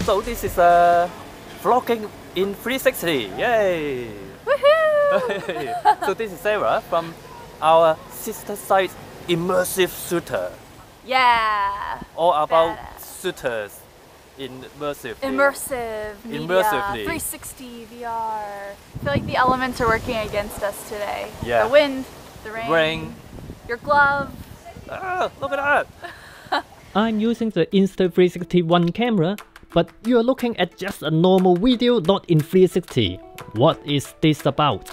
So this is a vlogging in 360. Yay! Woohoo! So this is Sarah from our sister site Immersive Shooter. Yeah. All about shooters in immersively. Immersively. 360 VR. I feel like the elements are working against us today. Yeah. The wind, the rain. Your glove. Ah, look at that! I'm using the Insta 360 camera, but you're looking at just a normal video, not in 360. What is this about?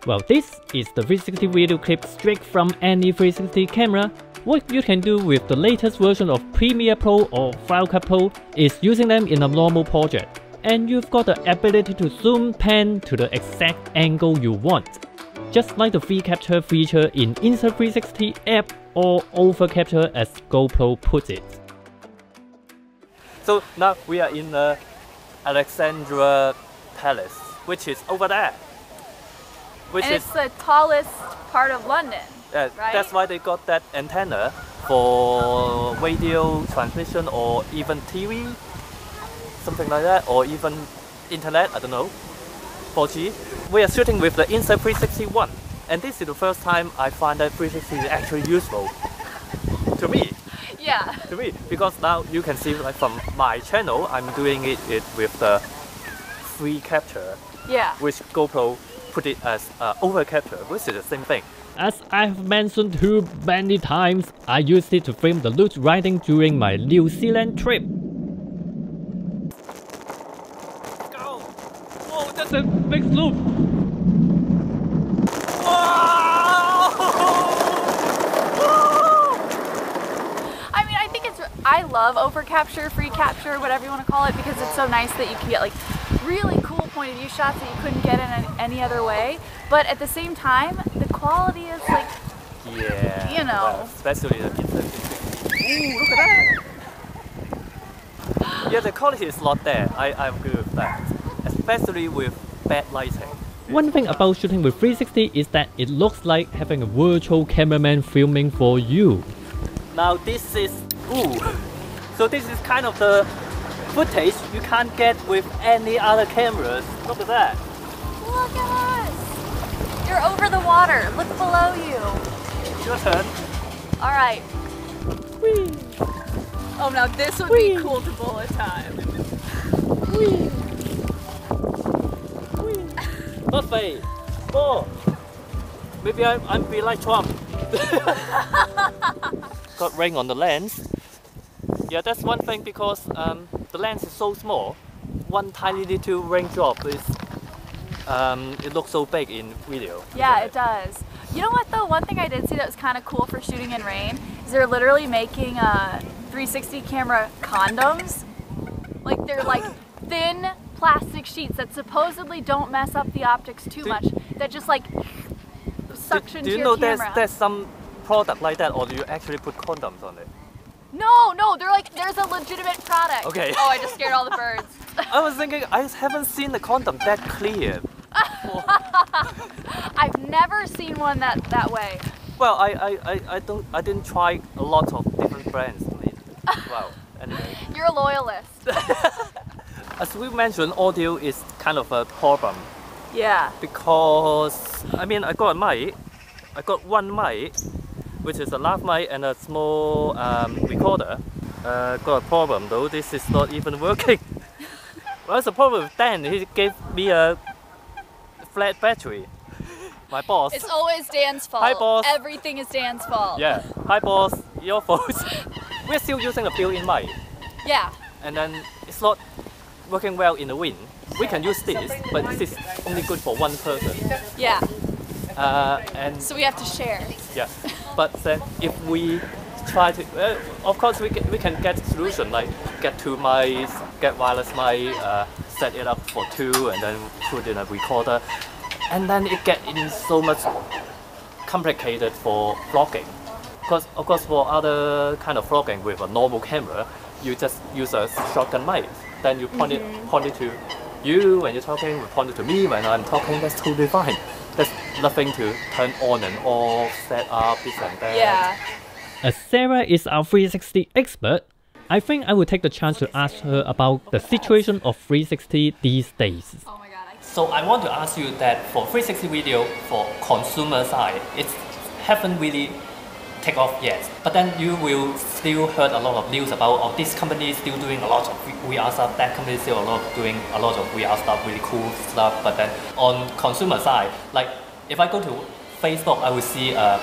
Well, this is the 360 video clip straight from any 360 camera. What you can do with the latest version of Premiere Pro or Final Cut Pro is using them in a normal project. And you've got the ability to zoom pan to the exact angle you want. Just like the free capture feature in Insta 360 app or over capture as GoPro puts it. So now we are in the Alexandra Palace, which is over there. It's the tallest part of London. Right? That's why they got that antenna for radio transmission or even TV, something like that, or even internet, I don't know, 4G. We are shooting with the Insta 360 and this is the first time I find that 360 is actually useful to me. Yeah. To me, because now you can see like from my channel, I'm doing it with the free capture. Yeah. Which GoPro put it as over capture, which is the same thing. As I've mentioned too many times, I used it to film the loot riding during my New Zealand trip. Go! Whoa, that's a big slope! I love over capture, free capture, whatever you want to call it, because it's so nice that you can get like really cool point of view shots that you couldn't get in any other way. But at the same time, the quality is like, yeah, you know, well, especially the Insta. Ooh, look at that! Yeah, the quality is not there. I'm good with that, especially with bad lighting. One thing about shooting with 360 is that it looks like having a virtual cameraman filming for you. Now this is so this is kind of the footage you can't get with any other cameras. Look at that. Look at us. You're over the water. Look below you. Your turn. All right. Whee. Oh, now this would be cool to bullet time. Whee. Buffet. Oh. Maybe I'm be like Trump. Got rain on the lens. Yeah, that's one thing because the lens is so small. One tiny little raindrop is it looks so big in video. Yeah, it does. You know what though? One thing I did see that was kind of cool for shooting in rain is they're literally making 360 camera condoms. Like they're like thin plastic sheets that supposedly don't mess up the optics too much. That just like suction to your camera. Do you know there's some product like that, or do you actually put condoms on it? No, they're like, there's a legitimate product. Okay. Oh, I just scared all the birds. I was thinking, I haven't seen the condom that clear. I've never seen one that way. Well, I didn't try a lot of different brands. Well, anyway. You're a loyalist. As we mentioned, audio is kind of a problem. Yeah. Because, I mean, I got a mic. I got one mic, which is a lav mic and a small recorder. Got a problem though, this is not even working. What's the problem with Dan? He gave me a flat battery. My boss. It's always Dan's fault. Hi boss. Everything is Dan's fault. Yeah. Hi boss, your fault. We're still using a built-in mic. Yeah. And then it's not working well in the wind. We can use this, but this is only good for one person. Yeah. And so we have to share. Yeah, but then if we try to, of course we can get solution like get two mics, get wireless mic, set it up for two, and then put in a recorder, and then it get in so much complicated for vlogging. Because of course for other kind of vlogging with a normal camera, you just use a shotgun mic, then you point it to you when you're talking, you point it to me when I'm talking. That's totally fine. There's nothing to turn on and off, set up, this and that. Yeah. As Sarah is our 360 expert, I think I will take the chance to ask her about the situation of 360 these days. Oh my god. So I want to ask you that for 360 video, for consumer side, it haven't really take off yet. But then you will still heard a lot of news about this company still doing a lot of VR stuff, that company still doing a lot of VR stuff, really cool stuff. But then on consumer side, like if I go to Facebook, I will see a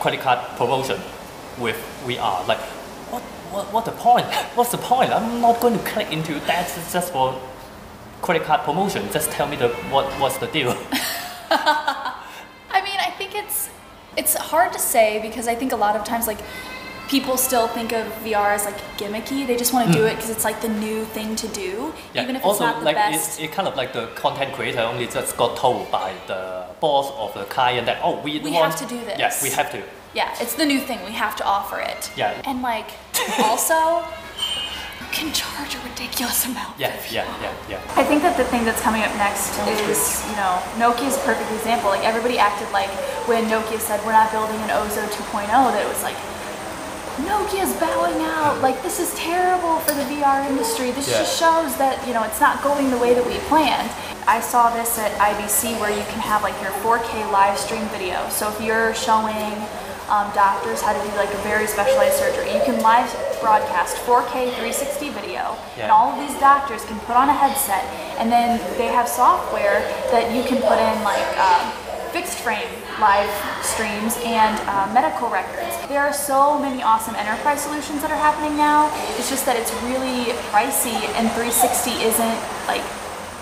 credit card promotion with VR. Like, what the point? What's the point? I'm not going to click into that just for credit card promotion. Just tell me what's the deal. I mean, I think it's hard to say because I think a lot of times like people still think of VR as like gimmicky. They just want to do it because it's like the new thing to do, even if also, it's not the like, best. It kind of like the content creator only just got told by the boss of the client that we have to do this. Yeah, we have to. Yeah, it's the new thing. We have to offer it. Yeah. And like also you can charge a ridiculous amount. Yeah. I think that the thing that's coming up next is, you know, Nokia's a perfect example. Like everybody acted like when Nokia said we're not building an Ozo 2.0 that it was like Nokia's bowing out, like this is terrible for the VR industry. This just shows that, you know, it's not going the way that we planned. I saw this at IBC where you can have like your 4K live stream video. So if you're showing doctors how to do like a very specialized surgery, you can live broadcast 4K 360 video, and all of these doctors can put on a headset, and then they have software that you can put in like fixed frame live streams and medical records. There are so many awesome enterprise solutions that are happening now. It's just that it's really pricey, and 360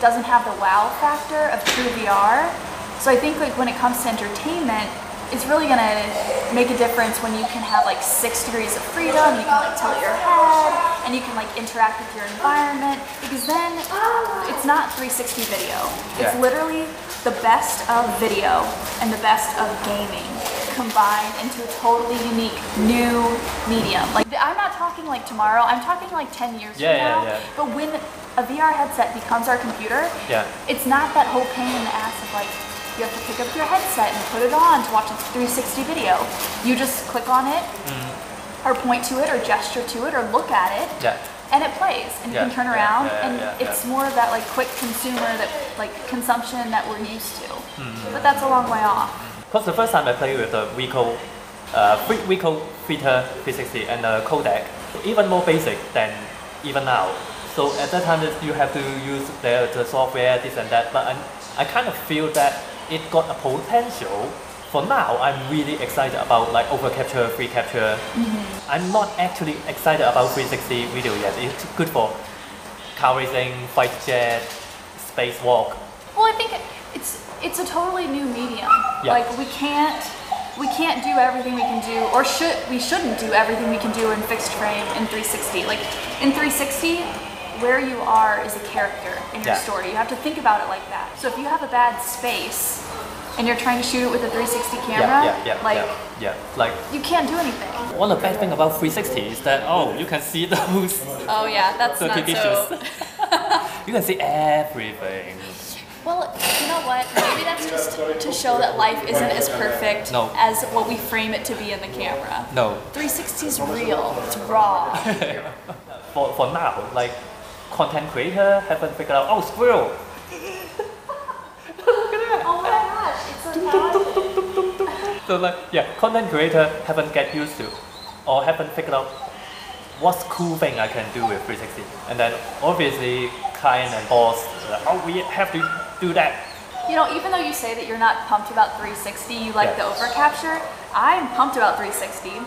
doesn't have the wow factor of true VR. So I think like when it comes to entertainment, it's really gonna make a difference when you can have like 6 degrees of freedom, you can like tilt your head, and you can like interact with your environment, because then it's not 360 video. It's literally the best of video and the best of gaming combined into a totally unique new medium. Like I'm not talking like tomorrow, I'm talking like 10 years from now. But when a VR headset becomes our computer, it's not that whole pain in the ass of like, you have to pick up your headset and put it on to watch a 360 video. You just click on it, or point to it, or gesture to it, or look at it, and it plays. And you can turn around, and it's more of that like quick consumer, that like consumption that we're used to. But that's a long way off. Because the first time I played with the Vico Filter 360 and the codec, even more basic than even now. So at that time you have to use the software, this and that. But I kind of feel that it got a potential. For now, I'm really excited about like overcapture, free capture. I'm not actually excited about 360 video yet. It's good for car racing, fight jet, spacewalk. Well, I think it's a totally new medium. Like we can't do everything we can do, or we shouldn't do everything we can do in fixed frame in 360. Like in 360, where you are is a character in your story. You have to think about it like that. So if you have a bad space and you're trying to shoot it with a 360 camera, like you can't do anything. One of the bad things about 360 is that you can see those. Oh yeah, that's not so. You can see everything. Well, you know what? Maybe that's just to show that life isn't as perfect as what we frame it to be in the camera. No. 360 is real. It's raw. For now, like content creator haven't figured out. Squirrel. Look at that. Oh my gosh, it's so fast. So content creator haven't get used to, or haven't figured out what's cool thing I can do with 360. And then obviously client and boss, we have to do that. You know, even though you say that you're not pumped about 360, you like the overcapture, I'm pumped about 360.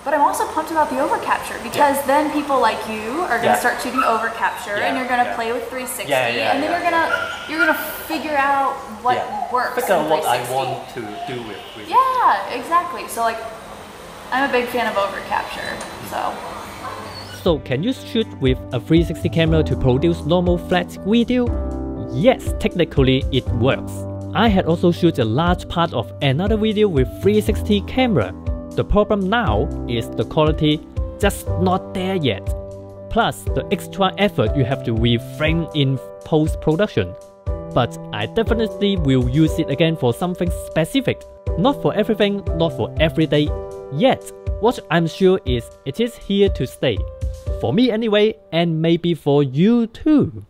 But I'm also pumped about the overcapture, because then people like you are going to start shooting overcapture, and you're going to play with 360, and then you're gonna figure out what works. Figure out what I want to do with 360. Yeah, exactly. So like, I'm a big fan of overcapture. So can you shoot with a 360 camera to produce normal flat video? Yes, technically it works. I had also shot a large part of another video with 360 camera. The problem now is the quality just not there yet. Plus the extra effort you have to reframe in post-production. But I definitely will use it again for something specific. Not for everything, not for every day yet. What I'm sure is it is here to stay. For me anyway, and maybe for you too.